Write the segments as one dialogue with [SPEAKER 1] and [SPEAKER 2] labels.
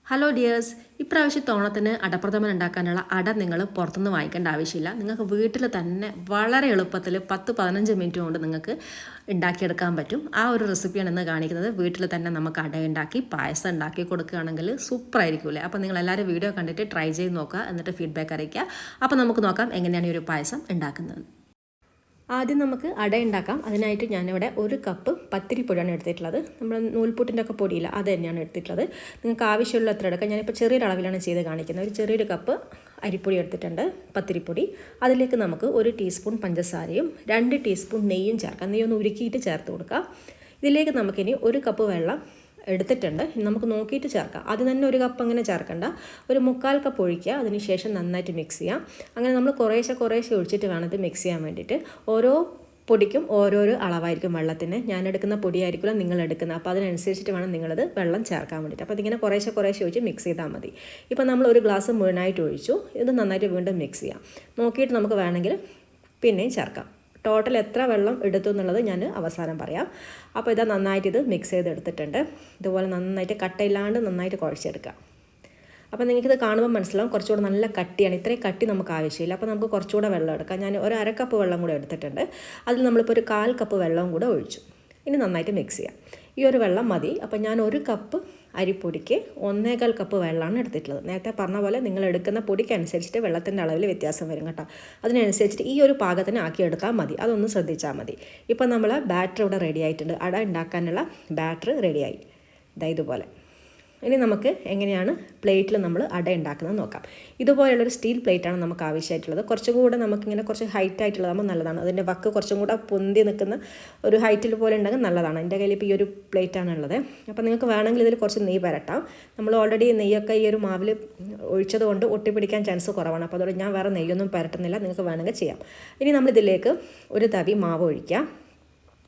[SPEAKER 1] Hello dears, ഇപ്രാവശ്യത്തെ ഓണത്തിന് അടപ്രഥമൻ ഉണ്ടാക്കാനുള്ള അട നിങ്ങൾ പുറത്തുനിന്ന് വാങ്ങിക്കേണ്ട ആവശ്യമില്ല. നിങ്ങൾക്ക് വീട്ടിൽ തന്നെ വളരെ എളുപ്പത്തിൽ 10-15 മിനിറ്റ് കൊണ്ട് നിങ്ങൾക്ക് ഉണ്ടാക്കിയെടുക്കാൻ പറ്റും. ആ ഒരു റെസിപ്പിയാണ് ഇന്ന് കാണിക്കുന്നത്. വീട്ടിൽ തന്നെ നമുക്ക് അട ഉണ്ടാക്കി പായസം ഉണ്ടാക്കി കൊടുക്കുകയാണെങ്കിൽ സൂപ്പർ ആയിരിക്കില്ലേ. അപ്പോൾ നിങ്ങൾ എല്ലാവരും വീഡിയോ കണ്ടിട്ട് ട്രൈ ചെയ്ത് നോക്കുക, എന്നിട്ട് ഫീഡ്ബാക്ക് അറിയിക്കുക. അപ്പോൾ നമുക്ക് നോക്കാം എങ്ങനെയാണ് ഈ ഒരു പായസം ഉണ്ടാക്കുന്നത്. ആദ്യം നമുക്ക് അട ഉണ്ടാക്കാം. അതിനായിട്ട് ഞാനിവിടെ 1 കപ്പ് പത്തിരിപ്പൊടിയാണ് എടുത്തിട്ടുള്ളത്. നമ്മൾ നൂൽപുട്ടിൻ്റെ ഒക്കെ പൊടിയില്ല, അത് തന്നെയാണ് എടുത്തിട്ടുള്ളത്. നിങ്ങൾക്ക് ആവശ്യമുള്ള അത്ര എടുക്കാം. ഞാനിപ്പോൾ ചെറിയൊരു അളവിലാണ് ചെയ്ത് കാണിക്കുന്നത്. ഒരു ചെറിയൊരു കപ്പ് അരിപ്പൊടി എടുത്തിട്ടുണ്ട്, പത്തിരിപ്പൊടി. അതിലേക്ക് നമുക്ക് 1 ടീസ്പൂൺ പഞ്ചസാരയും 2 ടീസ്പൂൺ നെയ്യും ചേർക്കാം. നെയ്യൊന്ന് ഉരുക്കിയിട്ട് ചേർത്ത് കൊടുക്കുക. ഇതിലേക്ക് നമുക്കിനി 1 കപ്പ് വെള്ളം എടുത്തിട്ടുണ്ട്. നമുക്ക് നോക്കിയിട്ട് ചേർക്കാം. ആദ്യം തന്നെ 1 കപ്പ് അങ്ങനെ ചേർക്കണ്ട, ഒരു 1/4 കപ്പ് ഒഴിക്കുക. അതിനുശേഷം നന്നായിട്ട് മിക്സ് ചെയ്യാം. അങ്ങനെ നമ്മൾ കുറേശ്ശെ ഒഴിച്ചിട്ട് വേണം ഇത് മിക്സ് ചെയ്യാൻ വേണ്ടിയിട്ട്. ഓരോ പൊടിക്കും ഓരോരോ അളവായിരിക്കും വെള്ളത്തിന്. ഞാൻ എടുക്കുന്ന പൊടിയായിരിക്കില്ല നിങ്ങൾ എടുക്കുന്നത്, അപ്പോൾ അതിനനുസരിച്ചിട്ട് വേണം നിങ്ങളത് വെള്ളം ചേർക്കാൻ വേണ്ടിയിട്ട്. അപ്പോൾ ഇതിങ്ങനെ കുറേശ്ശെ ഒഴിച്ച് മിക്സ് ചെയ്താൽ മതി. ഇപ്പോൾ നമ്മൾ 1 ഗ്ലാസ് മുഴുവനായിട്ട് ഒഴിച്ചു. ഇത് നന്നായിട്ട് വീണ്ടും മിക്സ് ചെയ്യാം. നോക്കിയിട്ട് നമുക്ക് വേണമെങ്കിൽ പിന്നെയും ചേർക്കാം. ടോട്ടൽ എത്ര വെള്ളം എടുത്തു എന്നുള്ളത് ഞാൻ അവസാനം പറയാം. അപ്പോൾ ഇത് നന്നായിട്ട് ഇത് മിക്സ് ചെയ്തെടുത്തിട്ടുണ്ട്. ഇതുപോലെ നന്നായിട്ട് കട്ടയില്ലാണ്ട് നന്നായിട്ട് കുഴച്ചെടുക്കാം. അപ്പോൾ നിങ്ങൾക്കിത് കാണുമ്പോൾ മനസ്സിലാവും കുറച്ചുകൂടെ നല്ല കട്ടിയാണ്. ഇത്രയും കട്ടി നമുക്ക് ആവശ്യമില്ല. അപ്പോൾ നമുക്ക് കുറച്ചുകൂടെ വെള്ളം എടുക്കാം. ഞാൻ 1/2 കപ്പ് വെള്ളം കൂടെ എടുത്തിട്ടുണ്ട്. അതിൽ നമ്മളിപ്പോൾ 1/4 കപ്പ് വെള്ളവും കൂടെ ഒഴിച്ചു. ഇനി നന്നായിട്ട് മിക്സ് ചെയ്യാം. ഈ ഒരു വെള്ളം മതി. അപ്പോൾ ഞാൻ 1 കപ്പ് അരിപ്പൊടിക്ക് 1/4 കപ്പ് വെള്ളമാണ് എടുത്തിട്ടുള്ളത്. നേരത്തെ പറഞ്ഞ പോലെ നിങ്ങൾ എടുക്കുന്ന പൊടിക്ക് അനുസരിച്ചിട്ട് വെള്ളത്തിൻ്റെ അളവിൽ വ്യത്യാസം വരും കേട്ടോ. അതിനനുസരിച്ചിട്ട് ഈ ഒരു പാകത്തിന് ആക്കി എടുത്താൽ മതി. അതൊന്ന് ശ്രദ്ധിച്ചാൽ മതി. ഇപ്പോൾ നമ്മൾ ബാറ്റർ ഇവിടെ റെഡി ആയിട്ടുണ്ട്. അട ഉണ്ടാക്കാനുള്ള ബാറ്റർ റെഡിയായി. ഇതുപോലെ. ഇനി നമുക്ക് എങ്ങനെയാണ് പ്ലേറ്റിൽ നമ്മൾ അട ഉണ്ടാക്കുന്നത് നോക്കാം. ഇതുപോലുള്ളൊരു സ്റ്റീൽ പ്ലേറ്റാണ് നമുക്ക് ആവശ്യമായിട്ടുള്ളത്. കുറച്ചും കൂടെ നമുക്കിങ്ങനെ കുറച്ച് ഹൈറ്റ് ആയിട്ടുള്ളതാകുമ്പോൾ നല്ലതാണ്. അതിൻ്റെ വക്ക് കുറച്ചും കൂടെ പൊന്തി നിൽക്കുന്ന ഒരു ഹൈറ്റിൽ പോലെ ഉണ്ടെങ്കിൽ നല്ലതാണ്. എൻ്റെ കയ്യിൽ ഇപ്പോൾ ഈ ഒരു പ്ലേറ്റാണ് ഉള്ളത്. അപ്പോൾ നിങ്ങൾക്ക് വേണമെങ്കിൽ ഇതിൽ കുറച്ച് നെയ്യ് പരട്ടാം. നമ്മൾ ഓൾറെഡി നെയ്യൊക്കെ ഈ ഒരു മാവിൽ ഒഴിച്ചത് കൊണ്ട് ഒട്ടിപ്പിടിക്കാൻ ചാൻസ് കുറവാണ്. അപ്പോൾ അതുകൊണ്ട് ഞാൻ വേറെ നെയ്യൊന്നും പരട്ടുന്നില്ല. നിങ്ങൾക്ക് വേണമെങ്കിൽ ചെയ്യാം. ഇനി നമ്മളിതിലേക്ക് 1 തവി മാവ് ഒഴിക്കാം.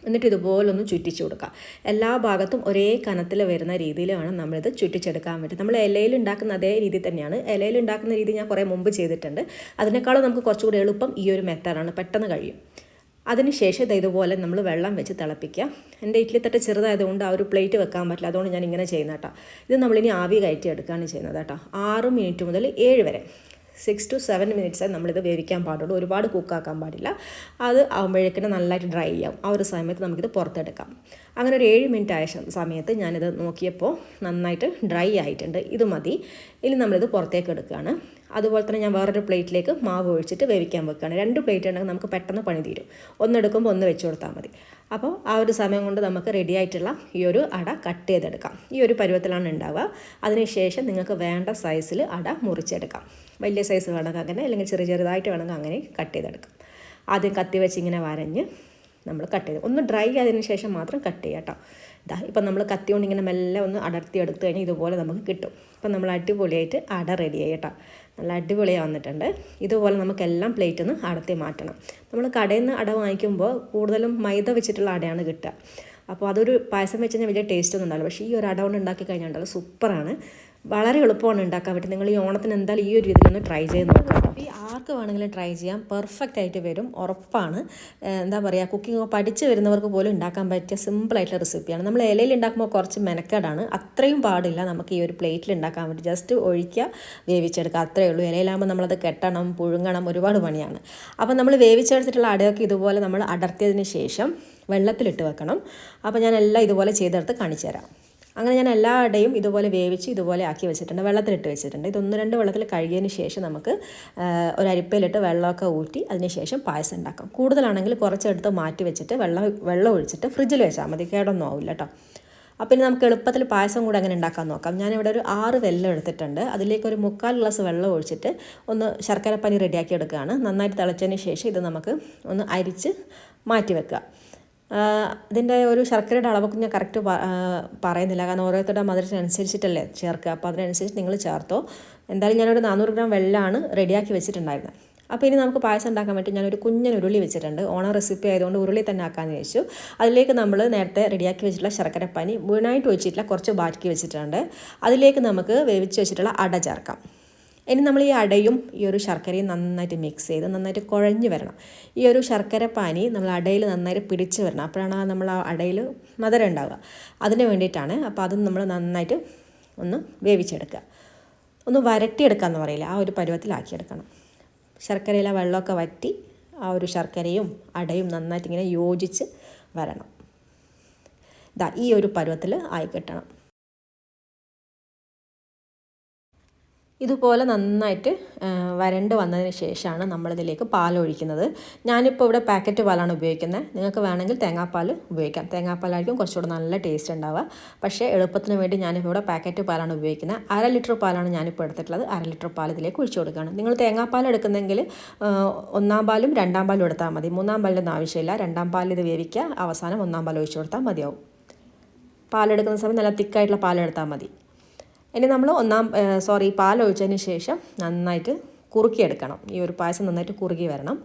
[SPEAKER 1] എന്നിട്ട് ഇതുപോലൊന്ന് ചുറ്റിച്ചു കൊടുക്കുക. എല്ലാ ഭാഗത്തും ഒരേ കനത്തിൽ വരുന്ന രീതിയിൽ വേണം നമ്മളിത് ചുറ്റിച്ചെടുക്കാൻ വേണ്ടി. നമ്മൾ ഇലയിൽ ഉണ്ടാക്കുന്ന അതേ രീതി തന്നെയാണ്. ഇലയിൽ ഉണ്ടാക്കുന്ന രീതി ഞാൻ കുറേ മുമ്പ് ചെയ്തിട്ടുണ്ട്. അതിനേക്കാളും നമുക്ക് കുറച്ചുകൂടി എളുപ്പം ഈ ഒരു മെത്തേഡാണ്, പെട്ടെന്ന് കഴിയും. അതിനുശേഷം ഇതുപോലെ നമ്മൾ വെള്ളം വെച്ച് തിളപ്പിക്കുക. എൻ്റെ ഇഡ്ഡലി തട്ട് ചെറുതായതുകൊണ്ട് ആ ഒരു പ്ലേറ്റ് വെക്കാൻ പറ്റില്ല. അതുകൊണ്ട് ഞാൻ ഇങ്ങനെ ചെയ്യുന്ന കേട്ടോ. ഇത് നമ്മളിനി ആവി കയറ്റി എടുക്കുകയാണ് ചെയ്യുന്നത് കേട്ടോ. 6 മിനിറ്റ് മുതൽ 7 വരെ 6 to 7 മിനിറ്റ്സേ നമ്മളിത് വേവിക്കാൻ പാടുള്ളൂ. ഒരുപാട് കുക്കാക്കാൻ പാടില്ല. അത് ആകുമ്പോഴേക്കിന് നല്ലതായിട്ട് ഡ്രൈ ആവും. ആ ഒരു സമയത്ത് നമുക്കിത് പുറത്തെടുക്കാം. അങ്ങനെ ഒരു 7 മിനിറ്റ് ആയ സമയത്ത് ഞാനിത് നോക്കിയപ്പോൾ നന്നായിട്ട് ഡ്രൈ ആയിട്ടുണ്ട്. ഇത് മതി. ഇനി നമ്മളിത് പുറത്തേക്ക് എടുക്കുകയാണ്. അതുപോലെ തന്നെ ഞാൻ വേറൊരു പ്ലേറ്റിലേക്ക് മാവ് ഒഴിച്ചിട്ട് വേവിക്കാൻ വെക്കുകയാണ്. 2 പ്ലേറ്റ് ഉണ്ടെങ്കിൽ നമുക്ക് പെട്ടെന്ന് പണി തീരും. ഒന്നെടുക്കുമ്പോൾ ഒന്ന് വെച്ച് കൊടുത്താൽ മതി. അപ്പോൾ ആ ഒരു സമയം കൊണ്ട് നമുക്ക് റെഡി ആയിട്ടുള്ള ഈ ഒരു അട കട്ട് ചെയ്തെടുക്കാം. ഈ ഒരു പരുവത്തിലാണ് ഉണ്ടാവുക. അതിനുശേഷം നിങ്ങൾക്ക് വേണ്ട സൈസിൽ അട മുറിച്ചെടുക്കാം. വലിയ സൈസ് വേണമെങ്കിൽ അങ്ങനെ, അല്ലെങ്കിൽ ചെറുതായിട്ട് വേണമെങ്കിൽ അങ്ങനെ കട്ട് ചെയ്തെടുക്കാം. ആദ്യം കത്തി വെച്ച് ഇങ്ങനെ വരഞ്ഞ് നമ്മൾ കട്ട് ചെയ്ത് ഒന്ന് ഡ്രൈ ആയതിനു ശേഷം മാത്രം കട്ട് ചെയ്യാം കേട്ടോ. ഇപ്പം നമ്മൾ കത്തി കൊണ്ട് ഇങ്ങനെ മെല്ലെ ഒന്ന് അടർത്തി എടുത്തു കഴിഞ്ഞാൽ ഇതുപോലെ നമുക്ക് കിട്ടും. അപ്പം നമ്മൾ അടിപൊളിയായിട്ട് അട റെഡിയായി കേട്ടോ. നല്ല അടിപൊളിയായി വന്നിട്ടുണ്ട്. ഇതുപോലെ നമുക്കെല്ലാം പ്ലേറ്റിൽ നിന്ന് അടർത്തി മാറ്റണം. നമ്മൾ കടയിൽ നിന്ന് അട വാങ്ങിക്കുമ്പോൾ കൂടുതലും മൈദ വെച്ചിട്ടുള്ള അടയാണ് കിട്ടുക. അപ്പോൾ അതൊരു പായസം വെച്ച് കഴിഞ്ഞാൽ വലിയ ടേസ്റ്റ് ഒന്നും ഉണ്ടാവില്ല. പക്ഷേ ഈ ഒരു അട കൊണ്ട് ഉണ്ടാക്കി കഴിഞ്ഞാൽ ഉണ്ടല്ലോ സൂപ്പറാണ്. വളരെ എളുപ്പമാണ് ഉണ്ടാക്കാൻ പറ്റും. നിങ്ങൾ ഈ ഓണത്തിന് എന്തായാലും ഈ ഒരു രീതിയിലൊന്ന് ട്രൈ ചെയ്ത് നോക്കാം. ഈ ആർക്ക് വേണമെങ്കിലും ട്രൈ ചെയ്യാം. പെർഫെക്റ്റ് ആയിട്ട് വരും, ഉറപ്പാണ്. എന്താ പറയുക, കുക്കിംഗ് പഠിച്ച് വരുന്നവർക്ക് പോലും ഉണ്ടാക്കാൻ പറ്റിയ സിമ്പിളായിട്ടുള്ള റെസിപ്പിയാണ്. നമ്മൾ ഇലയിൽ ഉണ്ടാക്കുമ്പോൾ കുറച്ച് മെനക്കേടാണ്. അത്രയും പാടില്ല. നമുക്ക് ഈ ഒരു പ്ലേറ്റിൽ ഉണ്ടാക്കാൻ വേണ്ടി ജസ്റ്റ് ഒഴിക്കുക, വേവിച്ചെടുക്കുക, അത്രയേ ഉള്ളൂ. ഇലയിലാകുമ്പോൾ നമ്മളത് കെട്ടണം, പുഴുങ്ങണം, ഒരുപാട് പണിയാണ്. അപ്പോൾ നമ്മൾ വേവിച്ചെടുത്തിട്ടുള്ള അടയൊക്കെ ഇതുപോലെ നമ്മൾ അടർത്തിയതിന് ശേഷം വെള്ളത്തിലിട്ട് വെക്കണം. അപ്പോൾ ഞാൻ എല്ലാം ഇതുപോലെ ചെയ്തെടുത്ത് കാണിച്ചു തരാം. അങ്ങനെ ഞാൻ എല്ലാ അടയും ഇതുപോലെ വേവിച്ച് ഇതുപോലെ ആക്കി വെച്ചിട്ടുണ്ട്, വെള്ളത്തിലിട്ട് വെച്ചിട്ടുണ്ട്. ഇത് 1-2 വെള്ളത്തിൽ കഴുകിയതിന് ശേഷം നമുക്ക് ഒരു അരിപ്പയിലിട്ട് വെള്ളമൊക്കെ ഊറ്റി അതിന് ശേഷം പായസം ഉണ്ടാക്കാം. കൂടുതലാണെങ്കിൽ കുറച്ചെടുത്ത് മാറ്റി വെച്ചിട്ട് വെള്ളം ഒഴിച്ചിട്ട് ഫ്രിഡ്ജിൽ വെച്ചാൽ മതി, കേടൊന്നും ആവില്ല കേട്ടോ. അപ്പോൾ ഇനി നമുക്ക് എളുപ്പത്തിൽ പായസം കൂടെ അങ്ങനെ ഉണ്ടാക്കാൻ നോക്കാം. ഞാനിവിടെ ഒരു 6 വെല്ലം എടുത്തിട്ടുണ്ട്. അതിലേക്ക് ഒരു 1/4 ഗ്ലാസ് വെള്ളം ഒഴിച്ചിട്ട് ഒന്ന് ശർക്കരപ്പാനി റെഡിയാക്കി എടുക്കുകയാണ്. നന്നായിട്ട് തിളച്ചതിന് ശേഷം ഇത് നമുക്ക് ഒന്ന് അരിച്ച് മാറ്റി വെക്കുക. ഇതിൻ്റെ ഒരു ശർക്കരയുടെ അളവൊക്കെ ഞാൻ കറക്റ്റ് പറയുന്നില്ല, കാരണം ഓരോരുത്തരുടെ മധുരത്തിനനുസരിച്ചിട്ടല്ലേ ചേർക്കുക. അപ്പോൾ അതിനനുസരിച്ച് നിങ്ങൾ ചേർത്തോ. എന്തായാലും ഞാനൊരു 400 ഗ്രാം വെള്ളമാണ് റെഡിയാക്കി വെച്ചിട്ടുണ്ടായിരുന്നത്. അപ്പോൾ ഇനി നമുക്ക് പായസം ഉണ്ടാക്കാൻ വേണ്ടി ഞാനൊരു കുഞ്ഞൻ ഉരുളി വെച്ചിട്ടുണ്ട്. ഓണം റെസിപ്പി ആയതുകൊണ്ട് ഉരുളി തന്നെ ആക്കാമെന്ന് വെച്ചു. അതിലേക്ക് നമ്മൾ നേരത്തെ റെഡിയാക്കി വെച്ചിട്ടുള്ള ശർക്കരപ്പാനി മുഴുവനായിട്ട് ഒഴിച്ചിട്ടില്ല, കുറച്ച് ബാക്കി വെച്ചിട്ടുണ്ട്. അതിലേക്ക് നമുക്ക് വേവിച്ച് വെച്ചിട്ടുള്ള അട ചേർക്കാം. ഇനി നമ്മൾ ഈ അടയും ഈ ഒരു ശർക്കരയും നന്നായിട്ട് മിക്സ് ചെയ്ത് നന്നായിട്ട് കുഴഞ്ഞ് വരണം. ഈ ഒരു ശർക്കര പാനി നമ്മൾ അടയിൽ നന്നായിട്ട് പിടിച്ച് വരണം. അപ്പോഴാണ് നമ്മൾ ആ അടയിൽ മധുരം ഉണ്ടാവുക. അതിന് വേണ്ടിയിട്ടാണ്. അപ്പോൾ അതും നമ്മൾ നന്നായിട്ട് ഒന്ന് വേവിച്ചെടുക്കുക. ഒന്ന് വരട്ടിയെടുക്കുക എന്ന് പറയില്ല, ആ ഒരു പരുവത്തിലാക്കിയെടുക്കണം. ശർക്കരയിലെ വെള്ളമൊക്കെ വറ്റി ആ ഒരു ശർക്കരയും അടയും നന്നായിട്ട് ഇങ്ങനെ യോജിച്ച് വരണം. ഈ ഒരു പരുവത്തിൽ ആയി കിട്ടണം. ഇതുപോലെ നന്നായിട്ട് വരണ്ട് വന്നതിന് ശേഷമാണ് നമ്മളിതിലേക്ക് പാലൊഴിക്കുന്നത്. ഞാനിപ്പോൾ ഇവിടെ പാക്കറ്റ് പാലാണ് ഉപയോഗിക്കുന്നത്. നിങ്ങൾക്ക് വേണമെങ്കിൽ തേങ്ങാപ്പാൽ ഉപയോഗിക്കാം. തേങ്ങാപ്പാലായിരിക്കും കുറച്ചുകൂടെ നല്ല ടേസ്റ്റ് ഉണ്ടാവുക. പക്ഷേ എളുപ്പത്തിന് വേണ്ടി ഞാനിപ്പോൾ ഇവിടെ പാക്കറ്റ് പാലാണ് ഉപയോഗിക്കുന്നത്. 1/2 ലിറ്റർ പാലാണ് ഞാനിപ്പോൾ എടുത്തിട്ടുള്ളത്. 1/2 ലിറ്റർ പാൽ ഇതിലേക്ക് ഒഴിച്ചു കൊടുക്കുകയാണ്. നിങ്ങൾ തേങ്ങാപ്പാൽ എടുക്കുന്നെങ്കിൽ 1-ാം പാലും 2-ാം പാലും എടുത്താൽ മതി. 3-ാം പാലിൻ്റെ ആവശ്യമില്ല. 2-ാം പാലിൽ ഇത് വേവിക്കുക, അവസാനം 1-ാം പാൽ ഒഴിച്ചു കൊടുത്താൽ മതിയാവും. പാലെടുക്കുന്ന സമയം നല്ല തിക്കായിട്ടുള്ള പാലെടുത്താൽ മതി. ഇനി നമ്മൾ പാൽ ഒഴിച്ചതിന് ശേഷം നന്നായിട്ട് കുറുക്കിയെടുക്കണം. ഈ ഒരു പായസം നന്നായിട്ട് കുറുകി വരണം.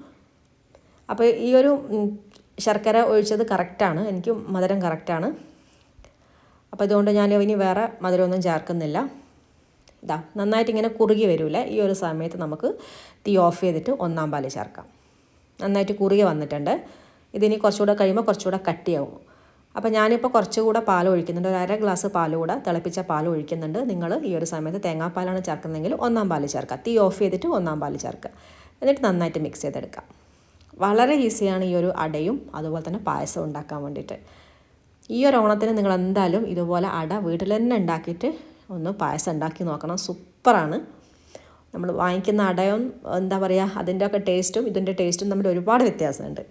[SPEAKER 1] അപ്പോൾ ഈ ഒരു ശർക്കര ഒഴിച്ചത് കറക്റ്റാണ്, എനിക്ക് മധുരം കറക്റ്റാണ്. അപ്പോൾ ഇതുകൊണ്ട് ഞാൻ ഇനി വേറെ മധുരമൊന്നും ചേർക്കുന്നില്ല. നന്നായിട്ട് ഇങ്ങനെ കുറുകി വരില്ല. ഈ ഒരു സമയത്ത് നമുക്ക് തീ ഓഫ് ചെയ്തിട്ട് 1-ാം പാൽ ചേർക്കാം. നന്നായിട്ട് കുറുകി വന്നിട്ടുണ്ട്. ഇതിനി കുറച്ചുകൂടെ കഴിയുമ്പോൾ കുറച്ചുകൂടെ കട്ടിയാവും. അപ്പോൾ ഞാനിപ്പോൾ കുറച്ചുകൂടെ പാൽ ഒഴിക്കുന്നുണ്ട്. 1/2 ഗ്ലാസ് പാൽ കൂടെ തിളപ്പിച്ച പാൽ ഒഴിക്കുന്നുണ്ട്. നിങ്ങൾ ഈ ഒരു സമയത്ത് തേങ്ങാപ്പാലാണ് ചേർക്കുന്നതെങ്കിൽ 1-ാം പാൽ ചേർക്കുക. തീ ഓഫ് ചെയ്തിട്ട് 1-ാം പാൽ ചേർക്കുക. എന്നിട്ട് നന്നായിട്ട് മിക്സ് ചെയ്തെടുക്കാം. വളരെ ഈസിയാണ് ഈ ഒരു അടയും അതുപോലെ തന്നെ പായസം ഉണ്ടാക്കാൻ വേണ്ടിയിട്ട്. ഈ ഒരു ഓണത്തിന് നിങ്ങൾ എന്തായാലും ഇതുപോലെ അട വീട്ടിൽ തന്നെ ഉണ്ടാക്കിയിട്ട് ഒന്ന് പായസം ഉണ്ടാക്കി നോക്കണം. സൂപ്പറാണ്. നമ്മൾ വാങ്ങിക്കുന്ന അടയും അതിൻ്റെയൊക്കെ ടേസ്റ്റും ഇതിൻ്റെ ടേസ്റ്റും തമ്മിൽ ഒരുപാട് വ്യത്യാസമുണ്ട്.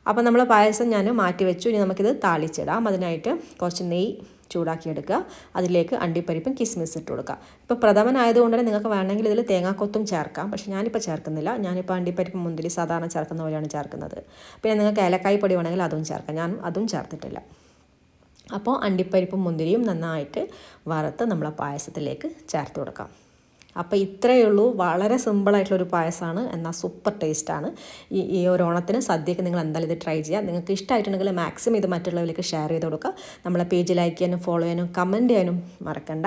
[SPEAKER 1] അപ്പോൾ നമ്മൾ പായസം ഞാൻ മാറ്റി വെച്ചു. ഇനി നമുക്കിത് താളിച്ചിടാം. അതിനായിട്ട് കുറച്ച് നെയ്യ് ചൂടാക്കിയെടുക്കുക. അതിലേക്ക് അണ്ടിപ്പരിപ്പും കിസ്മിസ് ഇട്ട് കൊടുക്കുക. ഇപ്പോൾ പ്രഥമനായതുകൊണ്ട് തന്നെ നിങ്ങൾക്ക് വേണമെങ്കിൽ ഇതിൽ തേങ്ങാക്കൊത്തും ചേർക്കാം. പക്ഷേ ഞാനിപ്പോൾ ചേർക്കുന്നില്ല. ഞാനിപ്പോൾ അണ്ടിപ്പരിപ്പ് മുന്തിരി സാധാരണ ചേർക്കുന്ന പോലെയാണ് ചേർക്കുന്നത്. പിന്നെ നിങ്ങൾക്ക് ഏലക്കായ് പൊടി വേണമെങ്കിൽ അതും ചേർക്കാം. ഞാൻ അതും ചേർത്തിട്ടില്ല. അപ്പോൾ അണ്ടിപ്പരിപ്പും മുന്തിരിയും നന്നായിട്ട് വറുത്ത് നമ്മളെ പായസത്തിലേക്ക് ചേർത്ത് കൊടുക്കാം. അപ്പോൾ ഇത്രയേ ഉള്ളൂ. വളരെ സിമ്പിളായിട്ടുള്ളൊരു പായസമാണ്, എന്നാൽ സൂപ്പർ ടേസ്റ്റാണ്. ഈ ഒരു ഓണത്തിന് സദ്യക്ക് നിങ്ങൾ എന്തായാലും ഇത് ട്രൈ ചെയ്യുക. നിങ്ങൾക്ക് ഇഷ്ടമായിട്ടുണ്ടെങ്കിൽ മാക്സിമം ഇത് മറ്റുള്ളവരിലേക്ക് ഷെയർ ചെയ്ത് കൊടുക്കുക. നമ്മളെ പേജ് ലൈക്ക് ചെയ്യാനും ഫോളോ ചെയ്യാനും കമൻറ്റ് ചെയ്യാനും മറക്കണ്ട.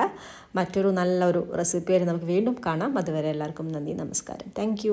[SPEAKER 1] മറ്റൊരു നല്ലൊരു റെസിപ്പിയായിട്ട് നമുക്ക് വീണ്ടും കാണാം. അതുവരെ എല്ലാവർക്കും നന്ദി, നമസ്കാരം. താങ്ക്